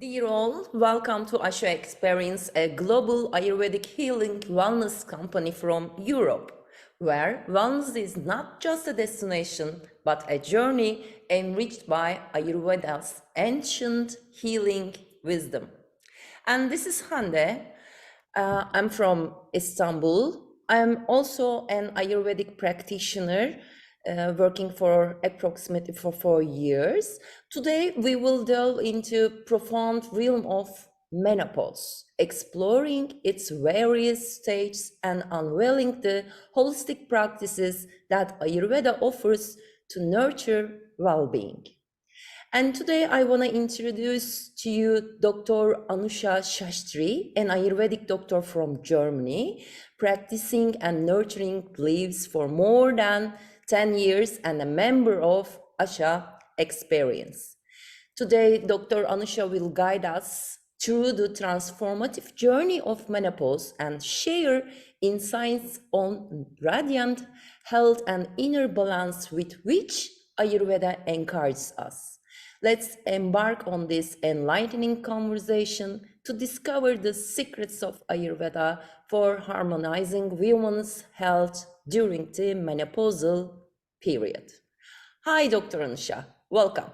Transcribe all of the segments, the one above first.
Dear all, welcome to Asha Experience, a global Ayurvedic healing wellness company from Europe, where wellness is not just a destination, but a journey enriched by Ayurveda's ancient healing wisdom. And this is Hande. I'm from Istanbul. I'm also an Ayurvedic practitioner working for approximately for 4 years. Today, we will delve into profound realm of menopause, exploring its various stages and unveiling the holistic practices that Ayurveda offers to nurture well-being. And today I want to introduce to you Dr. Anoosha Shastri, an Ayurvedic doctor from Germany, practicing and nurturing beliefs for more than 10 years and a member of Asha Experience. Today, Dr. Anoosha will guide us through the transformative journey of menopause and share insights on radiant health and inner balance with which Ayurveda encourages us. Let's embark on this enlightening conversation to discover the secrets of Ayurveda for harmonizing women's health during the menopausal period. Hi, Dr. Anusha. Welcome.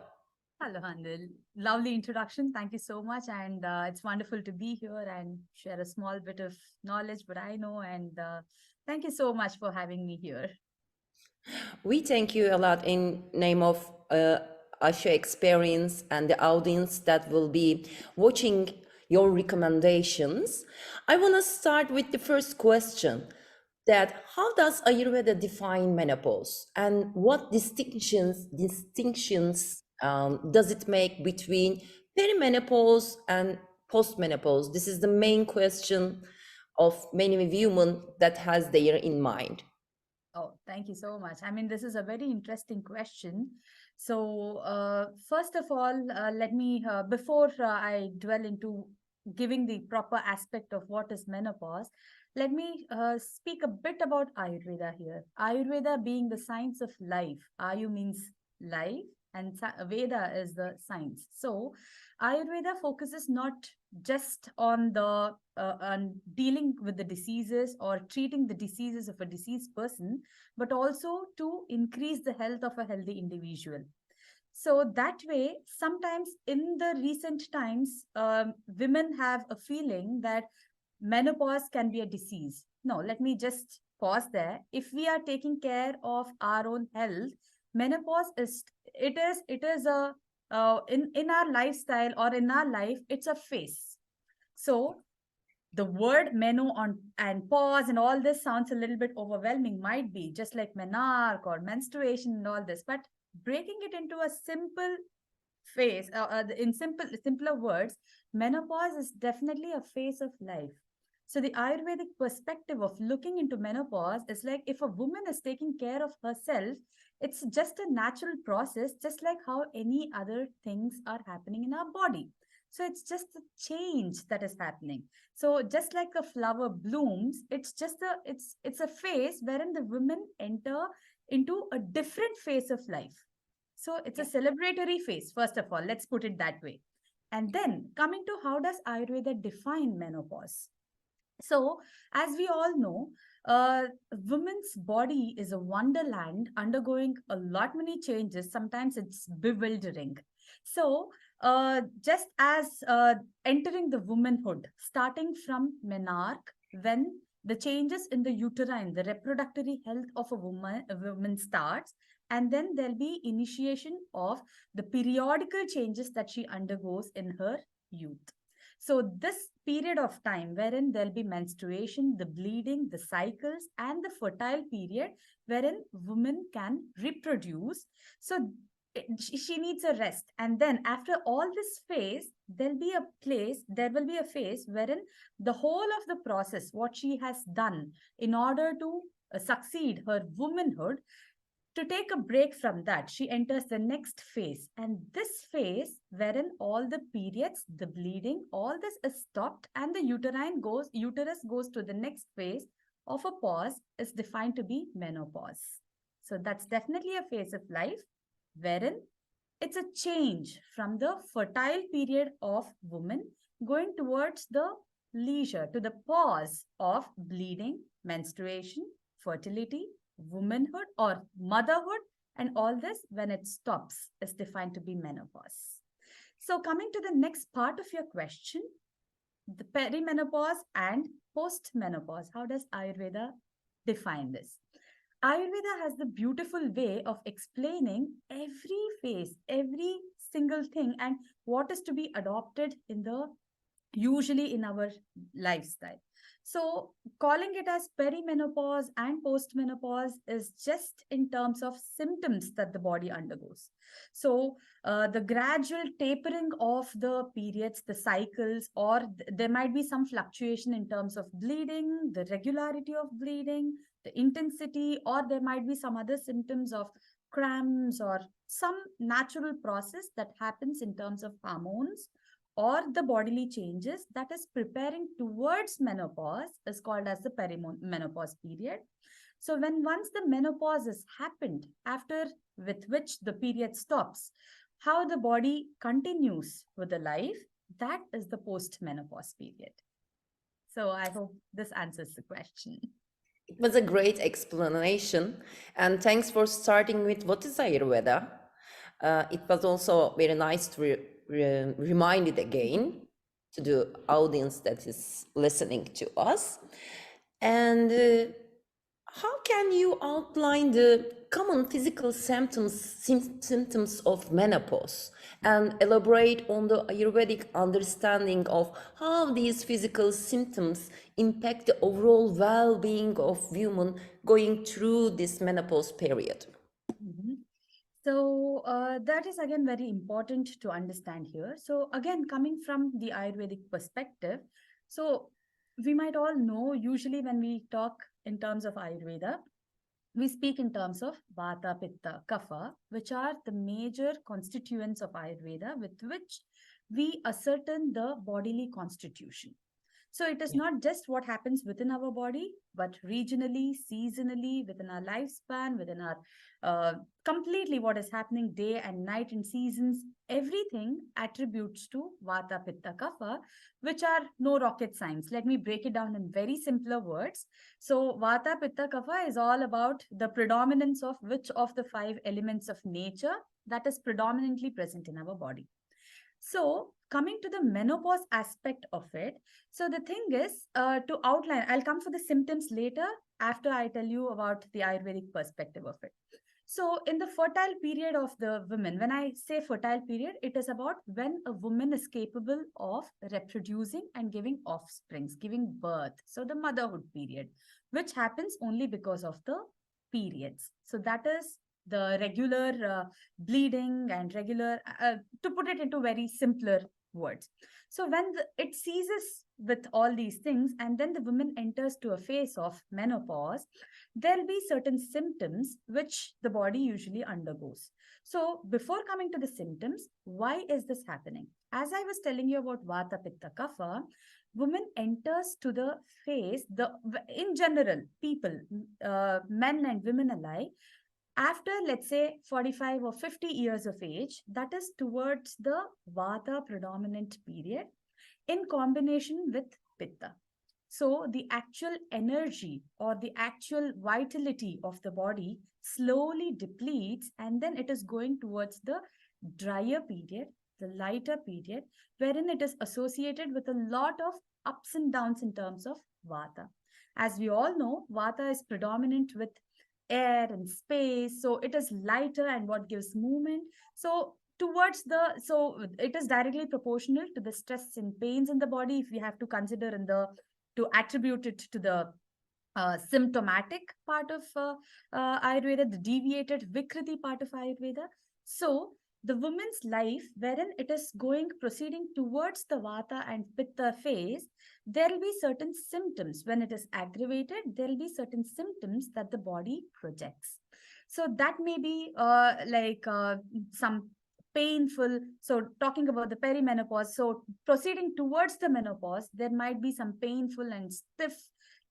Hello, Handel. Lovely introduction. Thank you so much. And it's wonderful to be here and share a small bit of knowledge, what I know. And thank you so much for having me here. We thank you a lot in name of Asha Experience and the audience that will be watching your recommendations. I want to start with the first question that how does Ayurveda define menopause and what distinctions does it make between perimenopause and postmenopause? This is the main question of many women that has there in mind. Oh, thank you so much. I mean, this is a very interesting question. So, first of all, let me, before I dwell into giving the proper aspect of what is menopause, let me speak a bit about Ayurveda here. Ayurveda being the science of life. Ayu means life, and Veda is the science. So, Ayurveda focuses not just on dealing with the diseases or treating the diseases of a diseased person, but also to increase the health of a healthy individual. So that way, sometimes in the recent times, women have a feeling that menopause can be a disease. No, let me just pause there. If we are taking care of our own health, menopause is a in our lifestyle or in our life, it's a phase. So the word meno on and pause and all this sounds a little bit overwhelming, might be just like menarche or menstruation and all this, but breaking it into a simple phase, in simpler words, menopause is definitely a phase of life. So the Ayurvedic perspective of looking into menopause is like if a woman is taking care of herself, it's just a natural process, just like how any other things are happening in our body. So it's just a change that is happening. So just like a flower blooms, it's a phase wherein the women enter into a different phase of life. So it's a celebratory phase, first of all, let's put it that way. And then coming to how does Ayurveda define menopause? So, as we all know, women's body is a wonderland undergoing a lot many changes. Sometimes it's bewildering. So, just as entering the womanhood, starting from menarche, when the changes in the uterine, the reproductive health of a woman starts, and then there'll be initiation of the periodical changes that she undergoes in her youth. So, this period of time wherein there'll be menstruation, the bleeding, the cycles, and the fertile period wherein women can reproduce. So, she needs a rest. And then, after all this phase, there will be a phase wherein the whole of the process, what she has done in order to succeed her womanhood, to take a break from that, she enters the next phase. And this phase, wherein all the periods, the bleeding, all this is stopped, and the uterus goes to the next phase of a pause, is defined to be menopause. So that's definitely a phase of life wherein It's a change from the fertile period of women going towards the leisure, to the pause of bleeding, menstruation, fertility, womanhood or motherhood, and all this when it stops is defined to be menopause. So, coming to the next part of your question, the perimenopause and postmenopause, how does Ayurveda define this? Ayurveda has the beautiful way of explaining every phase, every single thing, and what is to be adopted in the usually in our lifestyle. So, calling it as perimenopause and postmenopause is just in terms of symptoms that the body undergoes. So, the gradual tapering of the periods, the cycles, or there might be some fluctuation in terms of bleeding, the regularity of bleeding, the intensity, or there might be some other symptoms of cramps or some natural process that happens in terms of hormones or the bodily changes that is preparing towards menopause is called as the perimenopause period. So when once the menopause has happened, after with which the period stops, how the body continues with the life, that is the post-menopause period. So I hope this answers the question. It was a great explanation, and thanks for starting with what is Ayurveda. It was also very nice to remind it again to the audience that is listening to us. And how can you outline the common physical symptoms of menopause and elaborate on the Ayurvedic understanding of how these physical symptoms impact the overall well-being of women going through this menopause period? Mhm. So that is again very important to understand here. So again, coming from the Ayurvedic perspective, so we might all know usually when we talk in terms of Ayurveda, we speak in terms of Vata, Pitta, Kapha, which are the major constituents of Ayurveda with which we ascertain the bodily constitution. So it is Yeah. not just what happens within our body, but regionally, seasonally, within our lifespan, within our completely what is happening day and night in seasons, everything attributes to Vata, Pitta, Kapha, which are no rocket science. Let me break it down in very simpler words. So Vata, Pitta, Kapha is all about the predominance of which of the five elements of nature that is predominantly present in our body. So, coming to the menopause aspect of it, so the thing is to outline, I'll come for the symptoms later after I tell you about the Ayurvedic perspective of it. So, in the fertile period of the women, when I say fertile period, it is about when a woman is capable of reproducing and giving offsprings, giving birth. So, the motherhood period, which happens only because of the periods. So, that is the regular bleeding and regular, to put it into very simpler words. So when it ceases with all these things and then the woman enters to a phase of menopause, there'll be certain symptoms which the body usually undergoes. So before coming to the symptoms, why is this happening? As I was telling you about Vata, Pitta, Kapha, woman enters to the phase, the in general, people, men and women alike, after let's say 45 or 50 years of age, that is towards the vata predominant period in combination with pitta. So the actual energy or the actual vitality of the body slowly depletes and then it is going towards the drier period, the lighter period, wherein it is associated with a lot of ups and downs in terms of vata. As we all know, vata is predominant with air and space, so it is lighter and what gives movement. So towards the, so it is directly proportional to the stress and pains in the body if we have to consider in the, to attribute it to the symptomatic part of Ayurveda, the deviated Vikriti part of Ayurveda. So the woman's life, wherein it is going proceeding towards the Vata and Pitta phase, there will be certain symptoms. When it is aggravated, there will be certain symptoms that the body projects. So that may be some painful. So talking about the perimenopause, so proceeding towards the menopause, there might be some painful and stiff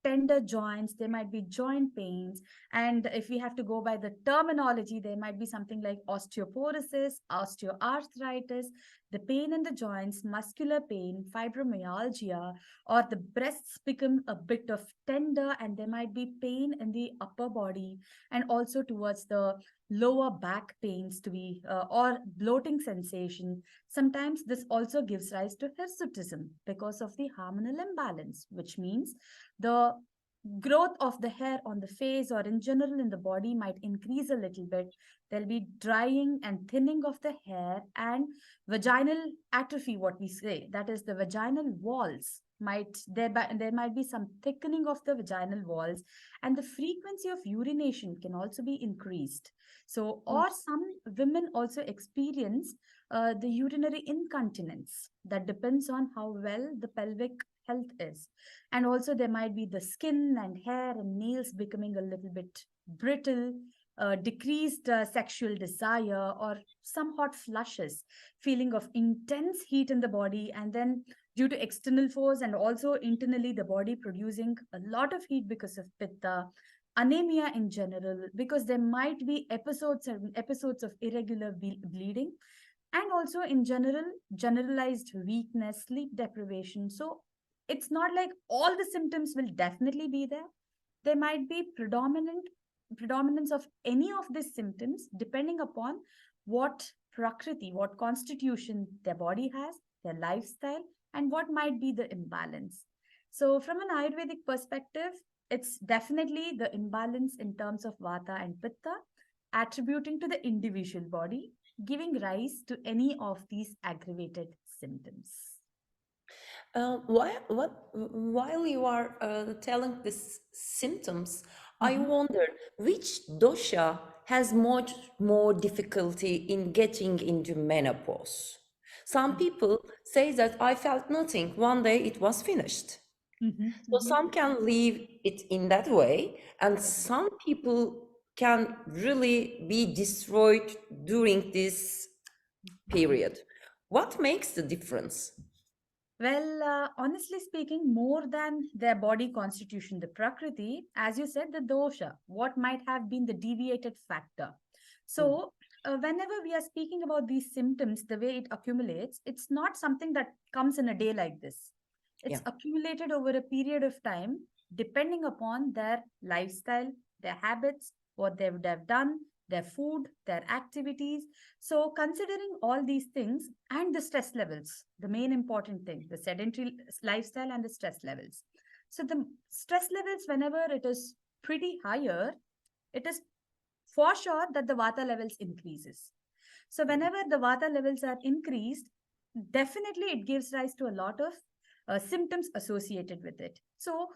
tender joints, there might be joint pains. And if we have to go by the terminology, there might be something like osteoporosis, osteoarthritis, the pain in the joints, muscular pain, fibromyalgia, or the breasts become a bit of tender, and there might be pain in the upper body and also towards the lower back pains to be or bloating sensation. Sometimes this also gives rise to hirsutism because of the hormonal imbalance, which means the growth of the hair on the face or in general in the body might increase a little bit. There'll be drying and thinning of the hair and vaginal atrophy, what we say, that is the vaginal walls might there might be some thickening of the vaginal walls, and the frequency of urination can also be increased. So, or some women also experience the urinary incontinence. That depends on how well the pelvic health is. And also, there might be the skin and hair and nails becoming a little bit brittle, decreased sexual desire, or some hot flushes, feeling of intense heat in the body, and then due to external force and also internally the body producing a lot of heat because of pitta, anemia in general, because there might be episodes of irregular bleeding, and also in general generalized weakness, sleep deprivation. So it's not like all the symptoms will definitely be there. There might be predominance of any of these symptoms depending upon what prakriti, what constitution their body has, their lifestyle, and what might be the imbalance. So from an Ayurvedic perspective, it's definitely the imbalance in terms of vata and pitta attributing to the individual body, giving rise to any of these aggravated symptoms. While you are telling these symptoms, I Mhm. wonder which dosha has much more difficulty in getting into menopause. Some people say that I felt nothing, one day it was finished. Mhm. So Mhm. some can leave it in that way, and some people can really be destroyed during this period. What makes the difference? Well, honestly speaking, more than their body constitution, the prakriti, as you said, the dosha, what might have been the deviated factor. Mm, So, whenever we are speaking about these symptoms, the way it accumulates, it's not something that comes in a day like this. yeah. It's accumulated over a period of time, depending upon their lifestyle, their habits, what they would have done, their food, their activities. So, considering all these things and the stress levels, the main important thing, the sedentary lifestyle and the stress levels. So, the stress levels, whenever it is pretty higher, it is for sure that the vata levels increases. So, whenever the vata levels are increased, definitely it gives rise to a lot of symptoms associated with it. So,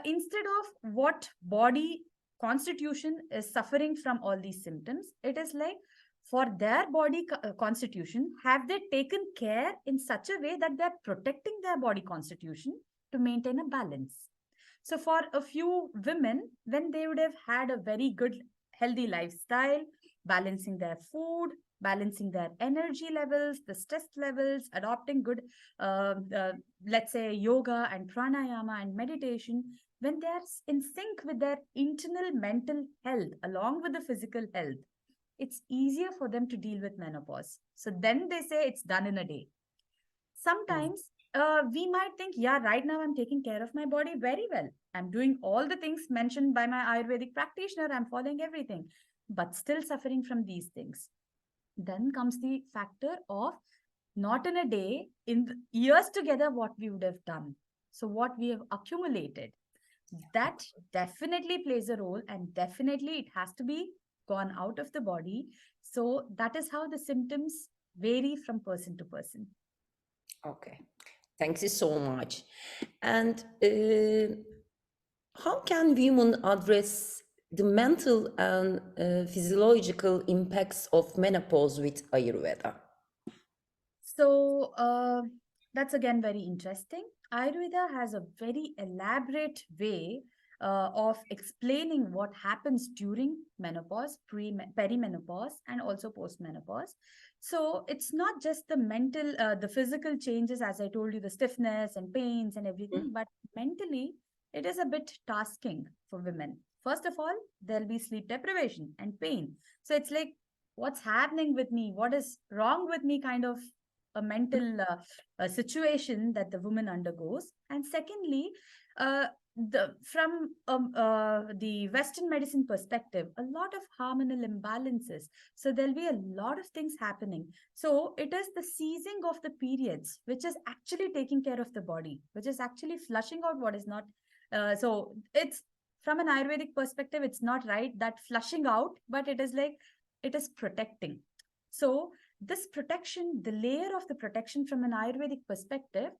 instead of what body constitution is suffering from all these symptoms, it is like for their body constitution, have they taken care in such a way that they're protecting their body constitution to maintain a balance? So, for a few women, when they would have had a very good, healthy lifestyle, balancing their food, balancing their energy levels, the stress levels, adopting good, uh, uh, let's say, yoga and pranayama and meditation, when they are in sync with their internal mental health along with the physical health, it's easier for them to deal with menopause. So then they say it's done in a day. Mm. Sometimes we might think, yeah, right now I'm taking care of my body very well. I'm doing all the things mentioned by my Ayurvedic practitioner, I'm following everything, but still suffering from these things. Then comes the factor of not in a day, in years together, what we would have done. So, what we have accumulated, that definitely plays a role, and definitely it has to be gone out of the body. So, that is how the symptoms vary from person to person. Okay. Thank you so much. And how can women address the mental and physiological impacts of menopause with Ayurveda? So that's again very interesting. Ayurveda has a very elaborate way of explaining what happens during menopause, perimenopause, and also postmenopause. So it's not just the mental, the physical changes, as I told you, the stiffness and pains and everything, but mentally, it is a bit tasking for women. First of all, there'll be sleep deprivation and pain. So it's like, what's happening with me? What is wrong with me? Kind of a mental situation that the woman undergoes. And secondly, uh, the Western medicine perspective, a lot of hormonal imbalances. So there'll be a lot of things happening. So it is the ceasing of the periods, which is actually taking care of the body, which is actually flushing out what is not. So it's from an Ayurvedic perspective, it's not right that flushing out, but it is like it is protecting. So this protection, the layer of the protection from an Ayurvedic perspective,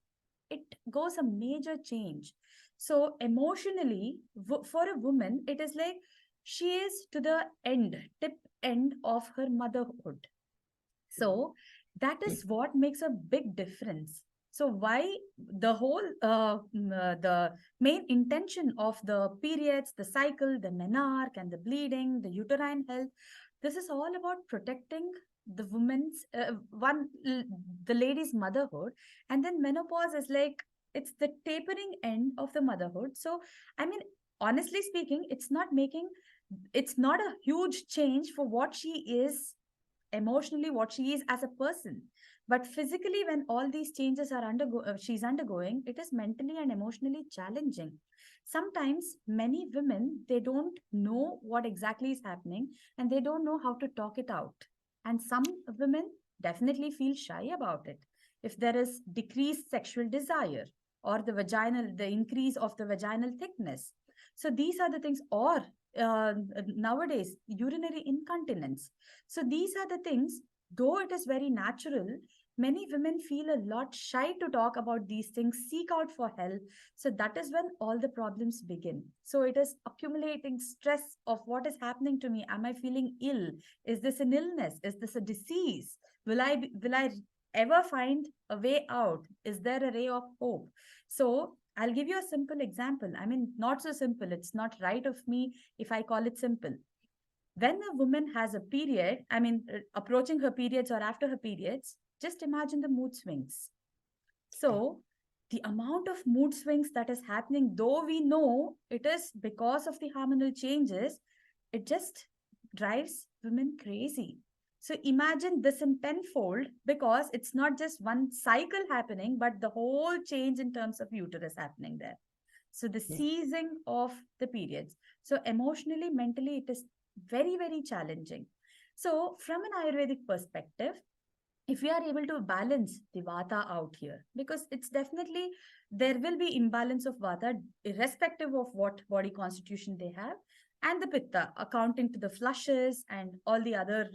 it goes a major change. So emotionally, for a woman, it is like she is to the tip end of her motherhood. So that is what makes a big difference. So why the whole the main intention of the periods, the cycle, the menarche and the bleeding, the uterine health, this is all about protecting the woman's the lady's motherhood. And then menopause is like, it's the tapering end of the motherhood. So I mean, honestly speaking, it's not a huge change for what she is emotionally, what she is as a person, but physically, when all these changes are she's undergoing, it is mentally and emotionally challenging. Sometimes many women, they don't know what exactly is happening, and they don't know how to talk it out. And some women definitely feel shy about it. If there is decreased sexual desire, or the increase of the vaginal thickness, so these are the things. Or nowadays, urinary incontinence. So these are the things, though it is very natural, many women feel a lot shy to talk about these things, seek out for help. So that is when all the problems begin. So it is accumulating stress of what is happening to me. Am I feeling ill? Is this an illness? Is this a disease? Will I ever find a way out? Is there a ray of hope? So I'll give you a simple example. I mean, not so simple. It's not right of me if I call it simple. When a woman has a period, I mean, approaching her periods or after her periods, just imagine the mood swings. So the amount of mood swings that is happening, though we know it is because of the hormonal changes, it just drives women crazy. So imagine this in tenfold, because it's not just one cycle happening, but the whole change in terms of uterus happening there. So the seizing of the periods. So emotionally, mentally, it is very, very challenging. So from an Ayurvedic perspective, if we are able to balance the vata out here, because it's definitely, there will be imbalance of vata irrespective of what body constitution they have, and the pitta accounting to the flushes and all the other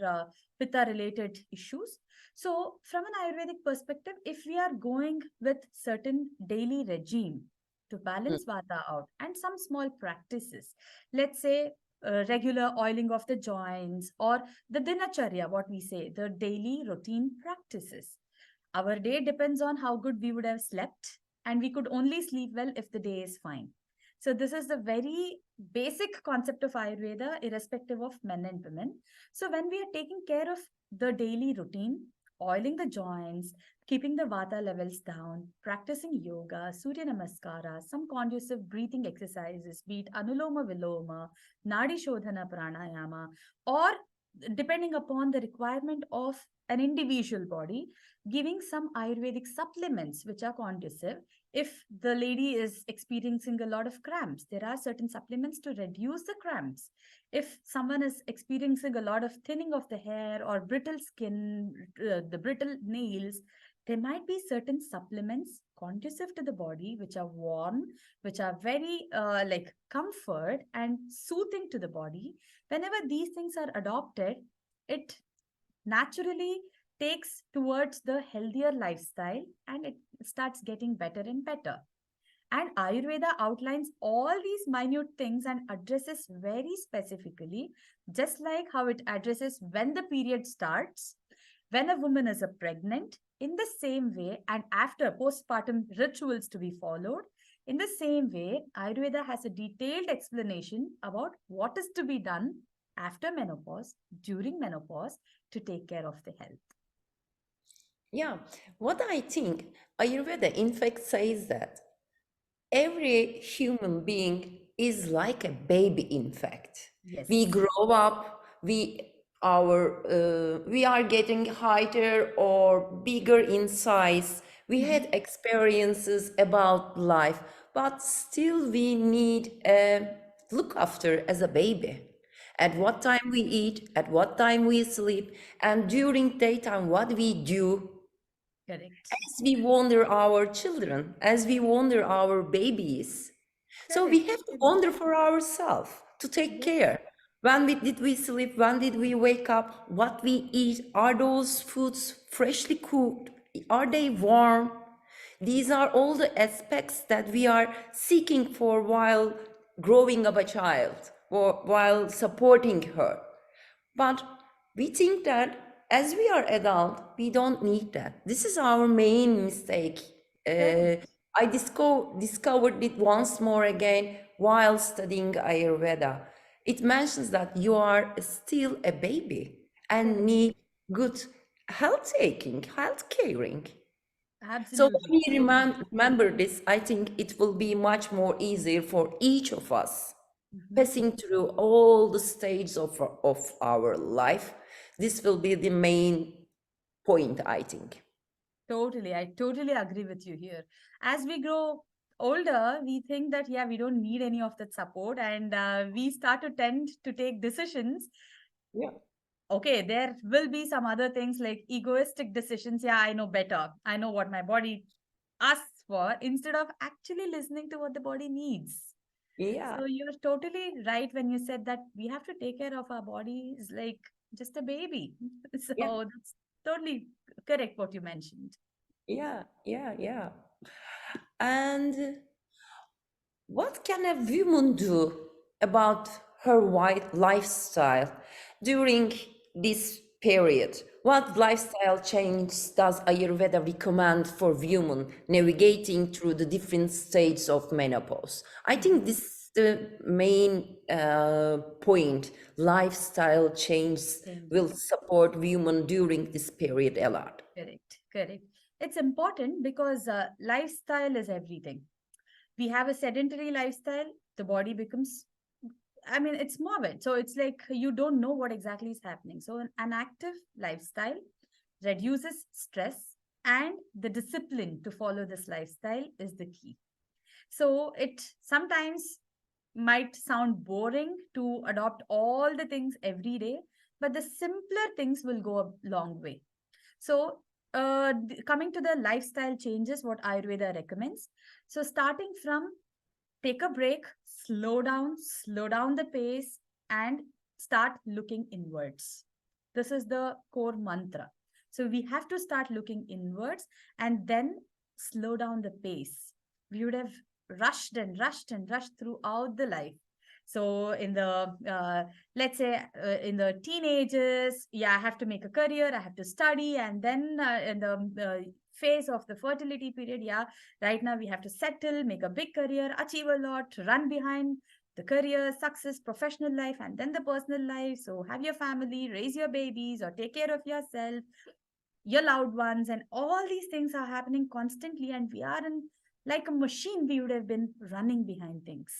pitta related issues. So from an Ayurvedic perspective, if we are going with certain daily regime to balance vata out and some small practices, let's say regular oiling of the joints, or the dinacharya, what we say, the daily routine practices. Our day depends on how good we would have slept, and we could only sleep well if the day is fine. So this is the very basic concept of Ayurveda, irrespective of men and women. So when we are taking care of the daily routine, oiling the joints, keeping the vata levels down, practicing yoga, Surya Namaskara, some conducive breathing exercises, be it Anuloma Viloma, Nadi Shodhana Pranayama, or depending upon the requirement of an individual body, giving some Ayurvedic supplements which are conducive. If the lady is experiencing a lot of cramps, there are certain supplements to reduce the cramps. If someone is experiencing a lot of thinning of the hair or brittle skin, the brittle nails, there might be certain supplements conducive to the body, which are warm, which are very like comfort and soothing to the body. Whenever these things are adopted, it naturally takes towards the healthier lifestyle, and it starts getting better and better. And Ayurveda outlines all these minute things and addresses very specifically, just like how it addresses when the period starts, when a woman is pregnant, in the same way, and after postpartum rituals to be followed. In the same way, Ayurveda has a detailed explanation about what is to be done after menopause, during menopause, to take care of the health. Yeah, what I think Ayurveda in fact says that Every human being is like a baby, in fact. We Yes. grow up, we are getting higher or bigger in size. We Mhm. had experiences about life, but still we need a look after as a baby. At what time we eat, at what time we sleep, and during daytime what we do, Correct. as we wonder our children, as we wonder our babies. So we Correct. have to Correct. wonder for ourselves to take Yes. care. Did we sleep? When did we wake up? What we eat? Are those foods freshly cooked? Are they warm? These are all the aspects that we are seeking for while growing up a child or while supporting her. But we think that as we are adult, we don't need that. This is our main mistake. Uh, Correct. discovered it once more again while studying Ayurveda. It mentions that you are still a baby and Correct. need good health taking, health caring. So Absolutely. when we Totally. remember this, I think it will be much more easier for each of us Mhm. passing through all the stages of our life. This will be the main point, I think. Totally. I totally agree with you here. As we grow older, we think that, yeah, we don't need any of that support. And we start to tend to take decisions. Yeah, Okay, there will be some other things like egoistic decisions. Yeah, I know better. I know what my body asks for instead of actually listening to what the body needs. yeah, So you're totally right when you said that we have to take care of our bodies like just a baby. yeah, So that's totally correct what you mentioned. yeah, yeah, yeah. And what can a woman do about her lifestyle during this period? What lifestyle change does Ayurveda recommend for women navigating through the different stages of menopause? I think Mhm. this is the main point. Lifestyle change will Changes. support women during this period a lot. Correct. Correct. It's important because lifestyle is everything. We have a sedentary lifestyle, the body becomes, I mean, it's morbid. So it's like you don't know what exactly is happening. So an active lifestyle reduces stress, and the discipline to follow this lifestyle is the key. So it sometimes might sound boring to adopt all the things every day, but the simpler things will go a long way. So, coming to the lifestyle changes, what Ayurveda recommends. So, starting from take a break, slow down the pace, and start looking inwards. This is the core mantra. So we have to start looking inwards and then slow down the pace. We would have rushed and rushed and rushed throughout the life. So in the let's say in the teenagers, yeah, I have to make a career, I have to study, and then in the phase of the fertility period, yeah, right now we have to settle, make a big career, achieve a lot, run behind the career, success, professional life, and then the personal life. So have your family, raise your babies, or take care of yourself, your loved ones, and all these things are happening constantly. And we are in like a machine, we would have been running behind things.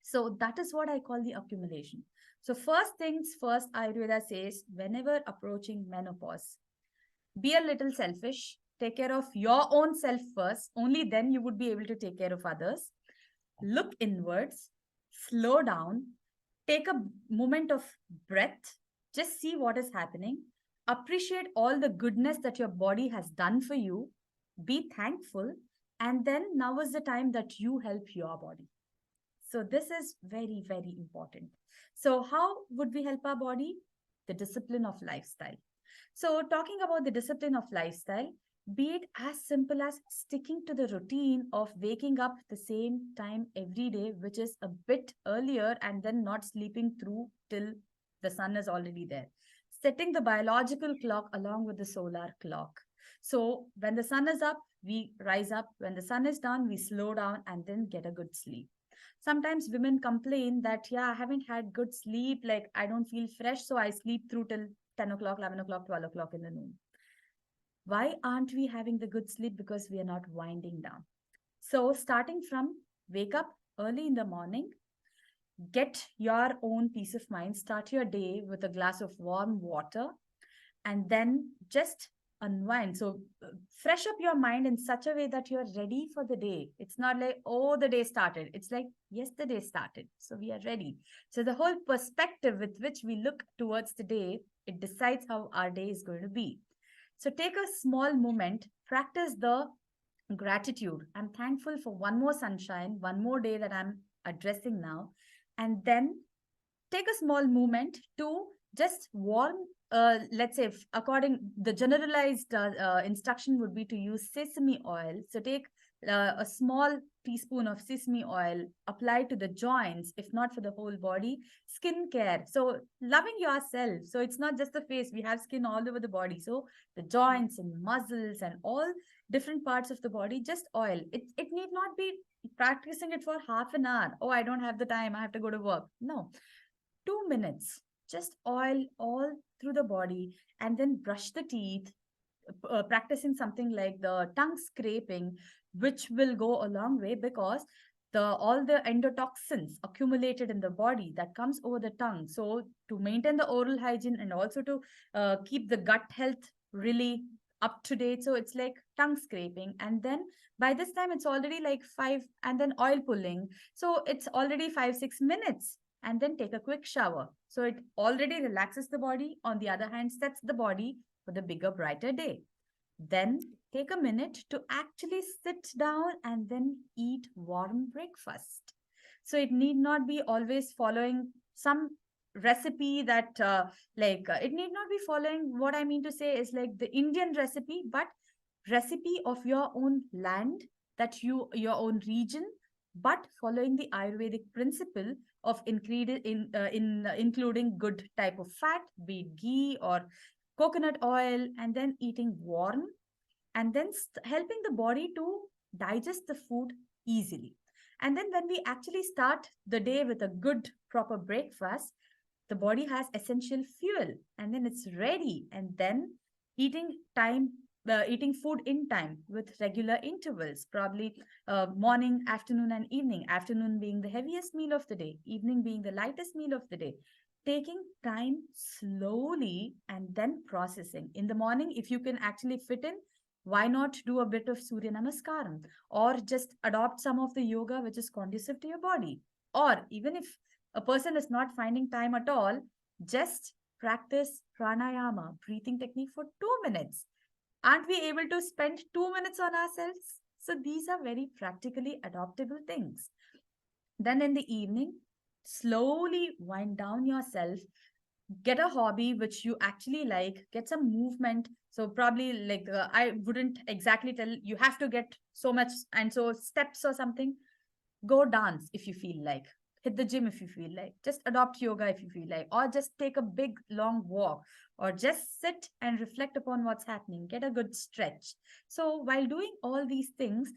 So that is what I call the accumulation. So first things first, Ayurveda says whenever approaching menopause, be a little selfish, take care of your own self first. Only then you would be able to take care of others. Look inwards, slow down, take a moment of breath, just see what is happening, appreciate all the goodness that your body has done for you, be thankful, and then now is the time that you help your body. So this is very, very important. So how would we help our body? The discipline of lifestyle. So, talking about the discipline of lifestyle, be it as simple as sticking to the routine of waking up the same time every day, which is a bit earlier, and then not sleeping through till the sun is already there. Setting the biological clock along with the solar clock. So, when the sun is up, we rise up. When the sun is down, we slow down and then get a good sleep. Sometimes women complain that, yeah, I haven't had good sleep, like I don't feel fresh, so I sleep through till 10 o'clock, 11 o'clock, 12 o'clock in the noon. Why aren't we having the good sleep? Because we are not winding down. So, starting from wake up early in the morning, get your own peace of mind, start your day with a glass of warm water, and then just unwind. So, fresh up your mind in such a way that you're ready for the day. It's not like, oh, the day started. It's like, yes, the day started. So, we are ready. So, the whole perspective with which we look towards the day, it decides how our day is going to be. So, take a small moment, practice the gratitude. I'm thankful for one more sunshine, one more day that I'm addressing now. And then take a small movement to just warm, let's say according the generalized instruction would be to use sesame oil. So take a small teaspoon of sesame oil, apply to the joints, if not for the whole body. Skin care, so loving yourself. So it's not just the face, we have skin all over the body. So the joints and muscles and all different parts of the body, just oil. It need not be practicing it for half an hour. Oh, I don't have the time, I have to go to work. No, 2 minutes, just oil all through the body, and then brush the teeth, practicing something like the tongue scraping, which will go a long way, because the all the endotoxins accumulated in the body that comes over the tongue. So to maintain the oral hygiene and also to keep the gut health really up to date, so it's like tongue scraping. And then by this time it's already like 5, and then oil pulling, so it's already 5 6 minutes. And then take a quick shower, so it already relaxes the body, on the other hand sets the body for the bigger brighter day. Then take a minute to actually sit down and then eat warm breakfast. So it need not be always following some recipe that it need not be following, what I mean to say is like the Indian recipe, but recipe of your own land, that you your own region, but following the Ayurvedic principle of including good type of fat, be it ghee or coconut oil, and then eating warm, and then helping the body to digest the food easily. And then when we actually start the day with a good proper breakfast, the body has essential fuel, and then it's ready. And then eating time eating food in time with regular intervals, probably morning, afternoon, and evening. Afternoon being the heaviest meal of the day, evening being the lightest meal of the day. Taking time slowly and then processing. In the morning, if you can actually fit in, why not do a bit of Surya Namaskaram, or just adopt some of the yoga which is conducive to your body? Or even if a person is not finding time at all, just practice pranayama, breathing technique for 2 minutes. Aren't we able to spend 2 minutes on ourselves? So these are very practically adoptable things. Then in the evening, slowly wind down yourself, get a hobby which you actually like, get some movement. So probably like I wouldn't exactly tell you have to get so much and so steps or something. Go dance if you feel like, hit the gym if you feel like, just adopt yoga if you feel like, or just take a big long walk, or just sit and reflect upon what's happening, get a good stretch. So while doing all these things,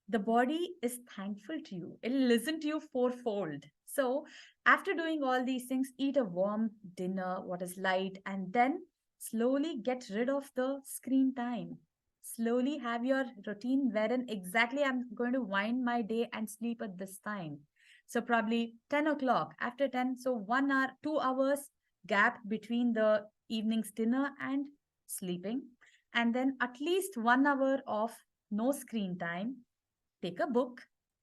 the body is thankful to you, it'll listen to you fourfold. So after doing all these things, eat a warm dinner, what is light, and then slowly get rid of the screen time. Slowly have your routine wherein exactly I'm going to wind my day and sleep at this time. So probably 10 o'clock, after 10, so 1 hour, 2 hours gap between the evening's dinner and sleeping. And then at least 1 hour of no screen time. Take a book,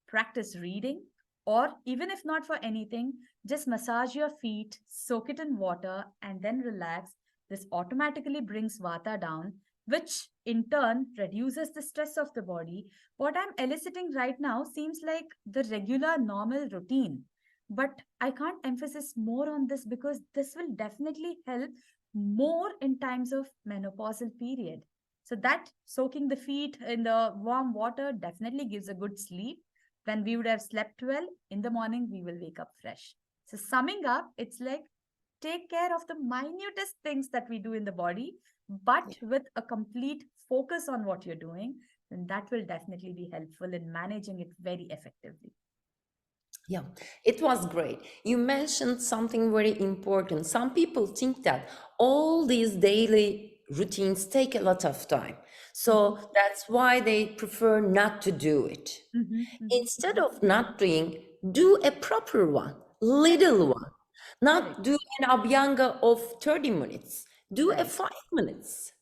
practice reading, or even if not for anything, just massage your feet, soak it in water, and then relax. This automatically brings vata down, which in turn reduces the stress of the body. What I'm eliciting right now seems like the regular, normal routine. But I can't emphasize more on this because this will definitely help more in times of menopausal period. So that soaking the feet in the warm water definitely gives a good sleep. When we would have slept well, in the morning we will wake up fresh. So summing up, it's like take care of the minutest things that we do in the body, but with a complete focus on what you're doing, then that will definitely be helpful in managing it very effectively. Yeah, it was great. You mentioned something very important. Some people think that all these daily routines take a lot of time. Mhm, So that's why they prefer not to do it. mhm, mhm. Instead of not doing, do a proper one, Correct, little one. correct, Not do an abhyanga of 30 minutes. Do a right. 5 minutes.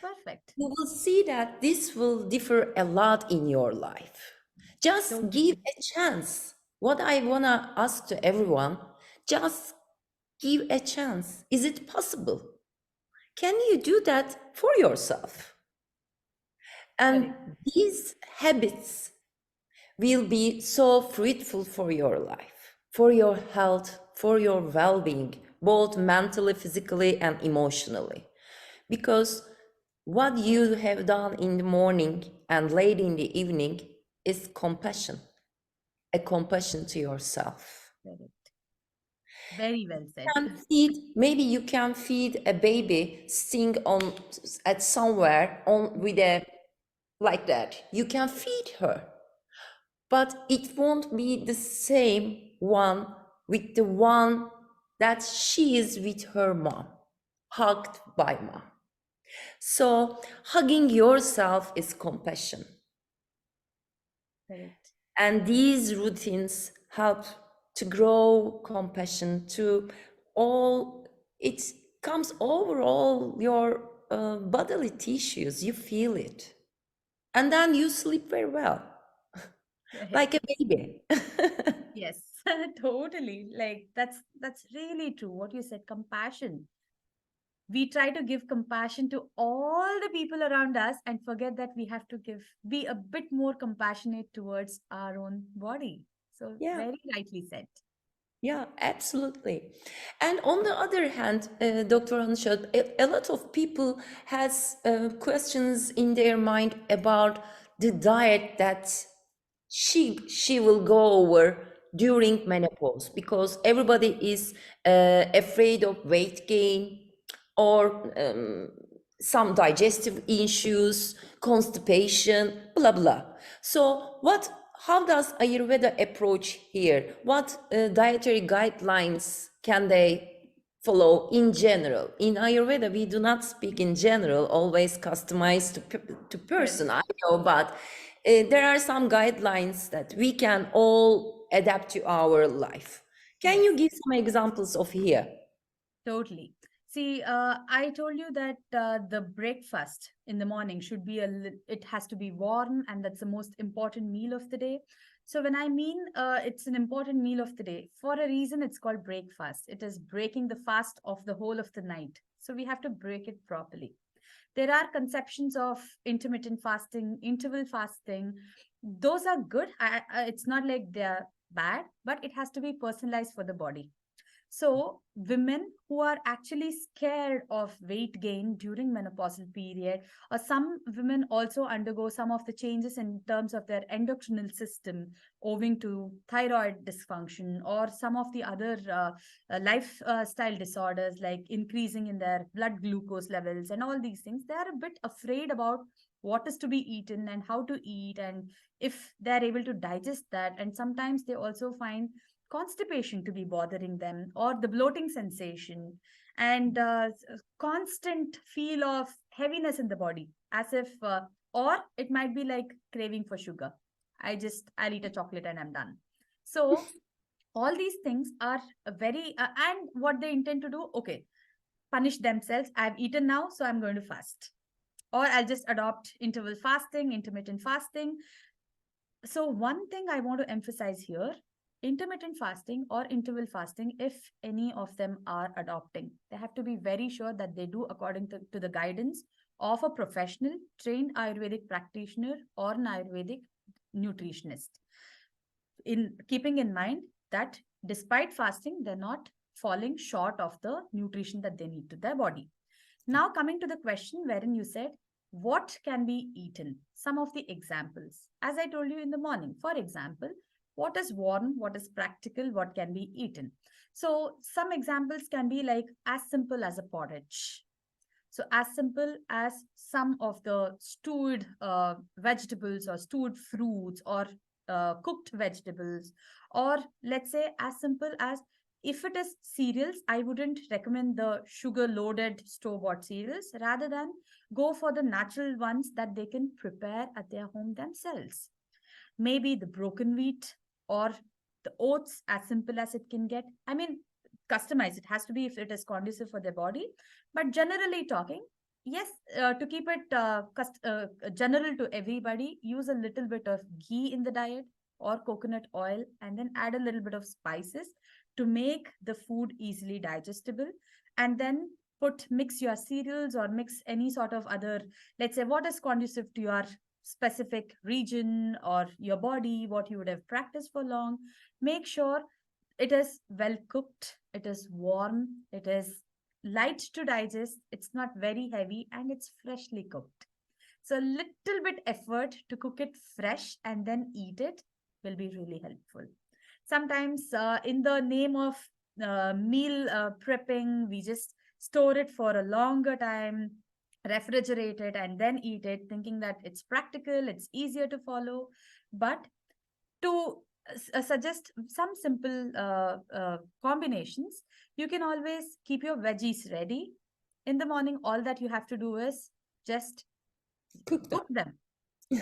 Perfect. You will see that this will differ a lot in your life. Just give Totally. a chance. What I want to ask to everyone, just give a chance. Is it possible? Can you do that for yourself? And Correct. these habits will be so fruitful for your life, for your health, for your well being, both mentally, physically, and emotionally. Because what you have done in the morning and late in the evening is compassion, a compassion to yourself. Correct. Very well said. Can feed, maybe you can feed a baby sitting on at somewhere on with a like that. You can feed her, but it won't be the same one with the one that she is with her mom, hugged by mom. So hugging yourself is compassion. Correct. And these routines help to grow compassion to all, it comes over all your bodily tissues. You feel it. And then you sleep very well, Right. like a baby. Yes, totally. Like that's really true. What you said, compassion. We try to give compassion to all the people around us and forget that we have to be a bit more compassionate towards our own body. So Yeah. very rightly said. Yeah, absolutely. And on the other hand, Dr. Anshad, a lot of people has questions in their mind about the diet that she will go over during menopause, because everybody is afraid of weight gain or some digestive issues, constipation, blah blah. So what? How does Ayurveda approach here? What dietary guidelines can they follow in general? In Ayurveda, we do not speak in general, always customized to person. Correct. I know, but there are some guidelines that we can all adapt to our life. Can Yes. you give some examples of here? Totally. See, I told you that the breakfast in the morning should be it has to be warm, and that's the most important meal of the day. So when I mean it's an important meal of the day, for a reason it's called breakfast. It is breaking the fast of the whole of the night. So we have to break it properly. There are conceptions of intermittent fasting, interval fasting. Those are good. It's not like they're bad, but it has to be personalized for the body. So, women who are actually scared of weight gain during menopausal period, or some women also undergo some of the changes in terms of their endocrinal system owing to thyroid dysfunction or some of the other lifestyle disorders like increasing in their blood glucose levels and all these things. They are a bit afraid about what is to be eaten and how to eat and if they're able to digest that. And sometimes they also find constipation to be bothering them or the bloating sensation and constant feel of heaviness in the body as if or it might be like craving for sugar. I'll eat a chocolate and I'm done. So all these things are very and what they intend to do, okay, punish themselves. I've eaten now, so I'm going to fast, or I'll just adopt interval fasting, intermittent fasting. So, one thing I want to emphasize here, intermittent fasting or interval fasting, if any of them are adopting, they have to be very sure that they do according to the guidance of a professional, trained Ayurvedic practitioner or an Ayurvedic nutritionist. In keeping in mind that despite fasting, they're not falling short of the nutrition that they need to their body. Now, coming to the question wherein you said, what can be eaten? Some of the examples. As I told you in the morning, for example, what is warm, what is practical, what can be eaten? So, some examples can be like as simple as a porridge. So, as simple as some of the stewed vegetables or stewed fruits or cooked vegetables, or let's say as simple as if it is cereals, I wouldn't recommend the sugar loaded store bought cereals. Rather than go for the natural ones that they can prepare at their home themselves. Maybe the broken wheat or the oats, as simple as it can get. I mean, customize. It has to be if it is conducive for their body. But generally talking, yes, to keep it general to everybody, use a little bit of ghee in the diet or coconut oil, and then add a little bit of spices to make the food easily digestible. And then mix your cereals or mix any sort of other, let's say, what is conducive to your specific region or your body, what you would have practiced for long. Make sure it is well cooked, it is warm, it is light to digest, it's not very heavy, and it's freshly cooked. So, a little bit effort to cook it fresh and then eat it will be really helpful. Sometimes, in the name of meal prepping, we just store it for a longer time, refrigerate it, and then eat it, thinking that it's practical, it's easier to follow. But to suggest some simple combinations, you can always keep your veggies ready. In the morning, all that you have to do is just Cook them. cook them,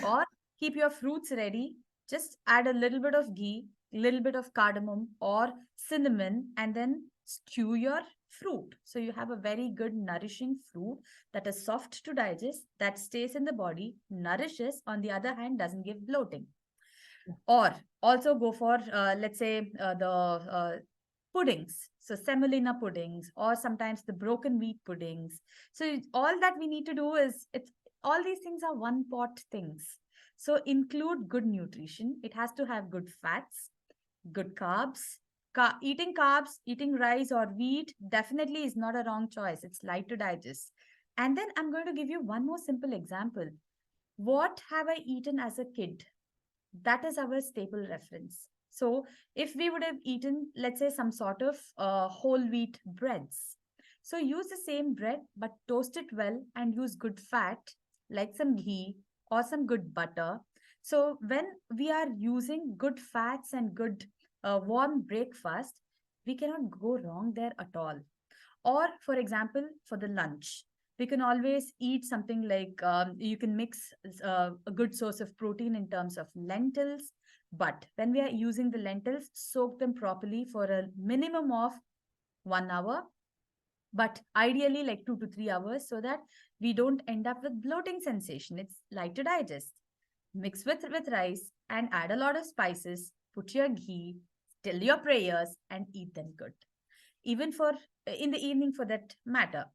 or keep your fruits ready. Just add a little bit of ghee, little bit of cardamom or cinnamon, and then stew your fruit. So you have a very good nourishing fruit that is soft to digest, that stays in the body, nourishes, on the other hand, doesn't give bloating. Or also go for, let's say, the puddings. So semolina puddings, or sometimes the broken wheat puddings. So all that we need to do is, it's all these things are one pot things. So include good nutrition. It has to have good fats, good carbs. Eating carbs, eating rice or wheat definitely is not a wrong choice. It's light to digest. And then I'm going to give you one more simple example. What have I eaten as a kid? That is our staple reference. So, if we would have eaten, let's say, some sort of whole wheat breads, so use the same bread but toast it well and use good fat like some ghee or some good butter. So, when we are using good fats and good warm breakfast, we cannot go wrong there at all. Or, for example, for the lunch, we can always eat something like, you can mix a good source of protein in terms of lentils. But when we are using the lentils, soak them properly for a minimum of 1 hour, but ideally like 2 to 3 hours, so that we don't end up with bloating sensation. It's light to digest. Mix with rice and add a lot of spices. Put your ghee, tell your prayers, and eat them good. Even for in the evening, for that matter,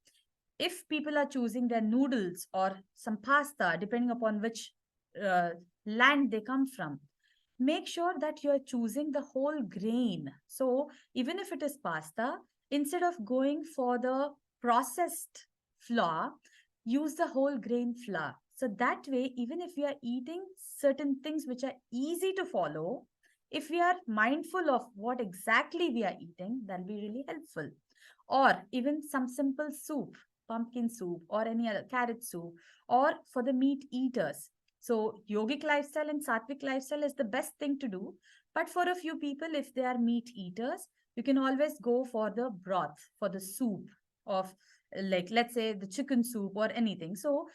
if people are choosing their noodles or some pasta, depending upon which uh, land they come from, make sure that you're choosing the whole grain. So even if it is pasta, instead of going for the processed flour, use the whole grain flour. So that way, even if we are eating certain things which are easy to follow, if we are mindful of what exactly we are eating, that'll be really helpful. Or even some simple soup, pumpkin soup or any other carrot soup, or for the meat eaters. So, yogic lifestyle and sattvic lifestyle is the best thing to do. But for a few people, if they are meat eaters, you can always go for the broth, for the soup of, like, let's say, the chicken soup or anything. So,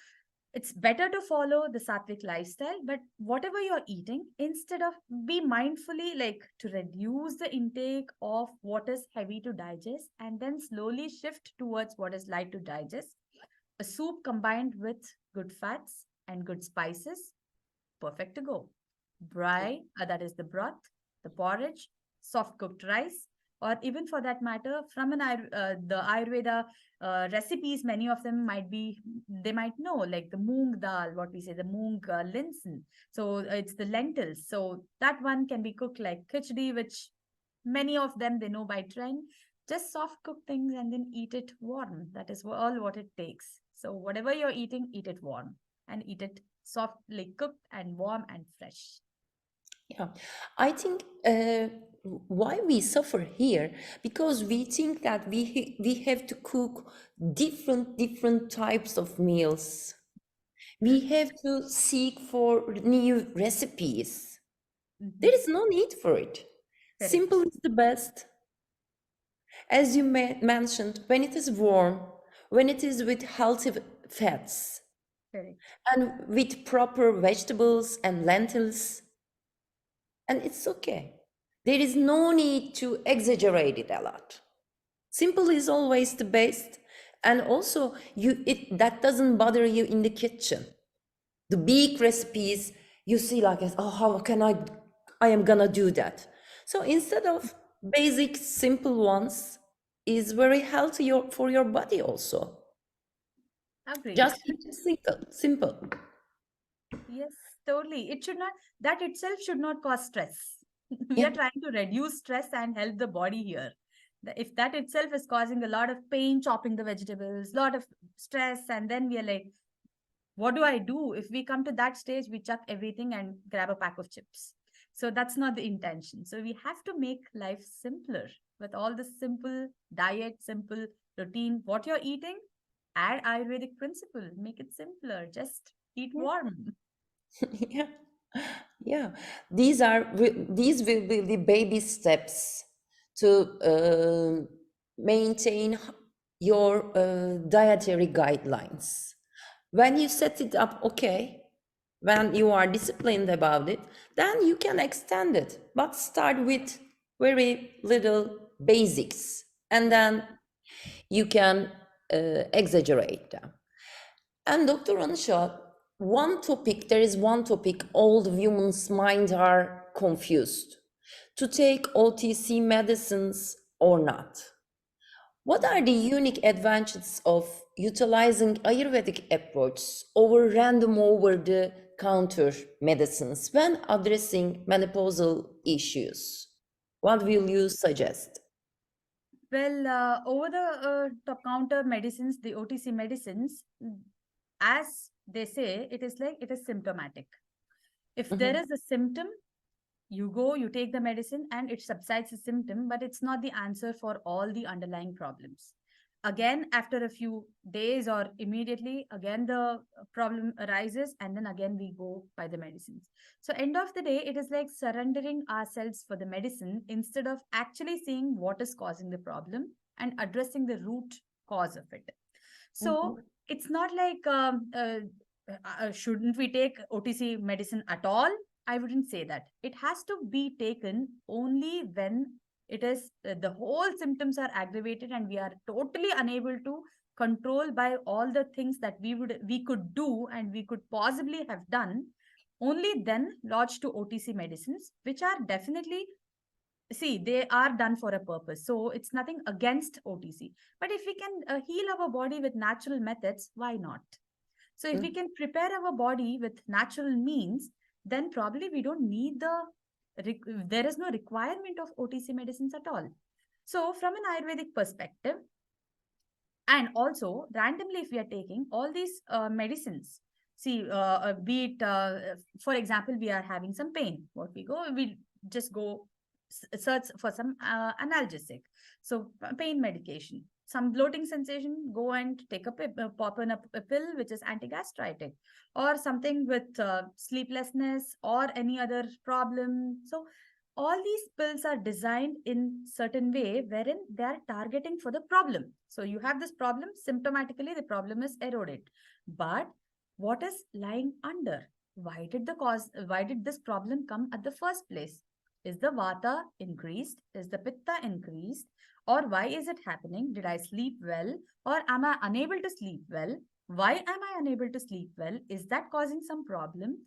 it's better to follow the sattvic lifestyle, but whatever you're eating, instead of, be mindfully like to reduce the intake of what is heavy to digest and then slowly shift towards what is light to digest. A soup combined with good fats and good spices, perfect to go. Brai, that is the broth, the porridge, soft cooked rice, or even for that matter, from the Ayurveda recipes, many of them might be, they might know, like the moong dal, what we say, the moong linsen. So it's the lentils. So that one can be cooked like khichdi, which many of them they know by trying. Just soft cook things and then eat it warm. That is all what it takes. So whatever you're eating, eat it warm and eat it softly cooked and warm and fresh. Yeah, I think why we suffer here, because we think that we have to cook different types of meals. We have to seek for new recipes. There Mhm. is no need for it. Simple Correct. is the best. As you mentioned, when it is warm, when it is with healthy fats, Correct. and with proper vegetables and lentils, and it's okay. There is no need to exaggerate it a lot. Simple is always the best, and also it that doesn't bother you in the kitchen. The big recipes you see like, oh, how can I am gonna do that. So instead of basic simple ones is very healthy for your body also. Agreed. Just keep it simple. Yes, totally. It should not, that itself should not cause stress. We Yeah. are trying to reduce stress and help the body here. If that itself is causing a lot of pain, chopping the vegetables, lot of stress, and then we are like, what do I do? If we come to that stage, we chuck everything and grab a pack of chips. So that's not the intention. So we have to make life simpler with all the simple diet, simple routine. What you're eating, add Ayurvedic principle, make it simpler. Just eat warm. Yeah, yeah. These will be the baby steps to maintain your dietary guidelines. When you set it up, okay, when you are disciplined about it, then you can extend it, but start with very little basics, and then you can exaggerate them. And Dr. Anusha, there is one topic all the women's minds are confused. To take OTC medicines or not. What are Mhm. the unique advantages of utilizing Ayurvedic approaches over random over the counter medicines when addressing menopausal issues? What will you suggest? Well, over the top counter medicines, the OTC medicines, as they say, it is like it is symptomatic. If there Mhm. is a symptom, you go, you take the medicine, and it subsides the symptom, but it's not the answer for all the underlying problems. Again, after a few days or immediately, again the problem arises, and then again we go by the medicines. So, end of the day, it is like surrendering ourselves for the medicine instead of actually seeing what is causing the problem and addressing the root cause of it. So, Mhm. it's not like shouldn't we take OTC medicine at all? I wouldn't say that. It has to be taken only when it is the whole symptoms are aggravated and we are totally unable to control by all the things that we could do and we could possibly have done. Only then lodge to OTC medicines, which are definitely, see, they are done for a purpose. So it's nothing against OTC. But if we can heal our body with natural methods, why not? So if we Mhm. can prepare our body with natural means, then probably we don't need there is no requirement of OTC medicines at all. So from an Ayurvedic perspective, and also randomly if we are taking all these medicines, see, be it for example, we are having some pain, what we just go search for some analgesic, so pain medication. Some bloating sensation, go and take pop in a pill which is anti-gastritic, or something with sleeplessness or any other problem. So all these pills are designed in certain way wherein they are targeting for the problem. So you have this problem, symptomatically the problem is eroded, but what is lying under? Why did this problem come at the first place? Is the vata increased? Is the pitta increased? Or why is it happening? Did I sleep well, or am I unable to sleep well? Why am I unable to sleep well? Is that causing some problem?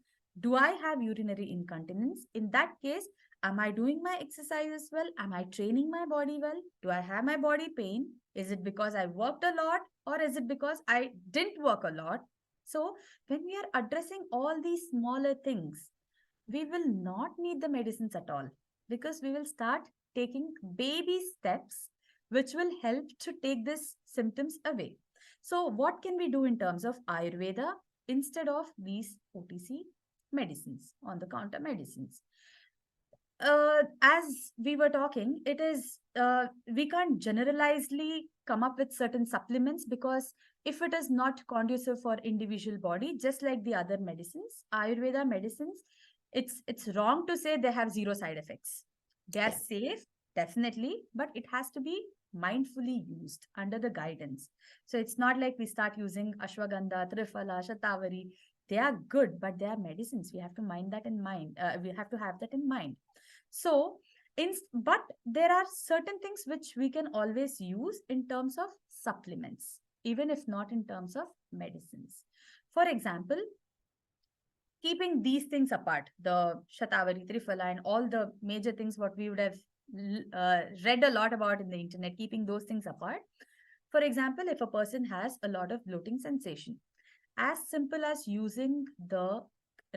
Do I have urinary incontinence? In that case, am I doing my exercises well? Am I training my body well? Do I have my body pain? Is it because I worked a lot, or is it because I didn't work a lot? So, when we are addressing all these smaller things, we will not need the medicines at all, because we will start taking baby steps which will help to take these symptoms away. So, what can we do in terms of Ayurveda instead of these OTC medicines, on the counter medicines? As we were talking, it is we can't generalizedly come up with certain supplements, because if it is not conducive for individual body, just like the other medicines, Ayurveda medicines, it's wrong to say they have zero side effects. They are Yeah. safe, definitely, but it has to be mindfully used under the guidance. So it's not like we start using ashwagandha, triphala, shatavari. They are good, but they are medicines. We have to mind that in mind. We have to have that in mind. So, but there are certain things which we can always use in terms of supplements, even if not in terms of medicines. For example, keeping these things apart, the Shatavari, Trifala, and all the major things what we would have read a lot about in the internet, keeping those things apart. For example, if a person has a lot of bloating sensation, as simple as using the